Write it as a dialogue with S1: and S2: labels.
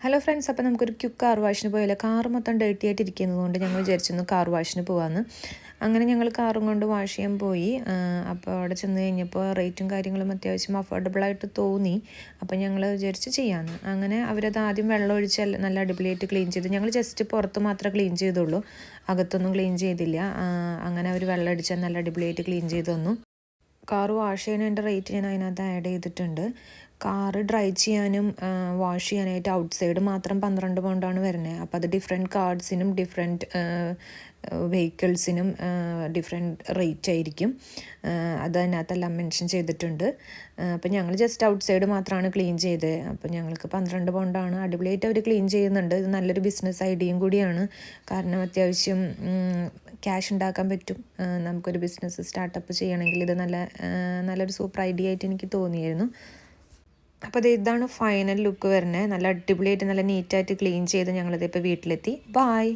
S1: Hello friends, അപ്പോൾ നമുക്കൊരു quick car വാഷിന് പോയാലോ? കാർ മൊത്തം ഡേർട്ടി ആയിട്ട് ഇരിക്കുന്നതുകൊണ്ട് ഞങ്ങൾ വിചാരിച്ചിരുന്നു കാർ വാഷിന് പോകാമെന്ന്. അങ്ങനെ ഞങ്ങൾ കാറും കൊണ്ട് വാഷ് ചെയ്യാൻ പോയി. അപ്പോൾ അവിടെ ചെന്ന് കഴിഞ്ഞപ്പോൾ റേറ്റും കാര്യങ്ങളും അത്യാവശ്യം അഫോർഡബിളായിട്ട് തോന്നി. അപ്പോൾ ഞങ്ങൾ വിചാരിച്ച് ചെയ്യാമെന്ന്. അങ്ങനെ അവരത് ആദ്യം വെള്ളം ഒഴിച്ച് നല്ല അടിപൊളിയായിട്ട് ക്ലീൻ ചെയ്തു. ഞങ്ങൾ ജസ്റ്റ് പുറത്ത് മാത്രമേ ക്ലീൻ ചെയ്തുള്ളൂ, അകത്തൊന്നും ക്ലീൻ ചെയ്തില്ല. അങ്ങനെ അവർ വെള്ളം അടിച്ചാൽ നല്ല അടിപൊളിയായിട്ട് ക്ലീൻ ചെയ്ത് തന്നു. കാർ വാഷ് ചെയ്യുന്നതിൻ്റെ റേറ്റ് ഞാൻ അതിനകത്ത് ആഡ് ചെയ്തിട്ടുണ്ട്. കാറ് ഡ്രൈ ചെയ്യാനും വാഷ് ചെയ്യാനായിട്ട് ഔട്ട് സൈഡ് മാത്രം 12 പൗണ്ടാണ് വരുന്നത്. അപ്പോൾ അത് ഡിഫറെൻറ്റ് കാർഡ്സിനും ഡിഫറെൻറ്റ് വെഹിക്കിൾസിനും ഡിഫറെൻറ്റ് റേറ്റ് ആയിരിക്കും. അത് അതിനകത്തെല്ലാം മെൻഷൻ ചെയ്തിട്ടുണ്ട്. അപ്പോൾ ഞങ്ങൾ ജസ്റ്റ് ഔട്ട് സൈഡ് മാത്രമാണ് ക്ലീൻ ചെയ്തത്. അപ്പോൾ ഞങ്ങൾക്ക് 12 പൗണ്ടാണ്. അടിപൊളിയായിട്ട് അവർ ക്ലീൻ ചെയ്യുന്നുണ്ട്. ഇത് നല്ലൊരു ബിസിനസ് ഐഡിയയും കൂടിയാണ്. കാരണം അത്യാവശ്യം ക്യാഷ് ഉണ്ടാക്കാൻ പറ്റും. നമുക്കൊരു ബിസിനസ് സ്റ്റാർട്ടപ്പ് ചെയ്യണമെങ്കിൽ ഇത് നല്ലൊരു സൂപ്പർ ഐഡിയ ആയിട്ട് എനിക്ക് തോന്നിയായിരുന്നു. അപ്പോൾ ഇതാണ് ഫൈനൽ ലുക്ക് വരുന്നത്. നല്ല അടിപൊളിയായിട്ട് നല്ല നീറ്റായിട്ട് ക്ലീൻ ചെയ്ത് ഞങ്ങളിതിപ്പോൾ വീട്ടിലെത്തി. ബായ്.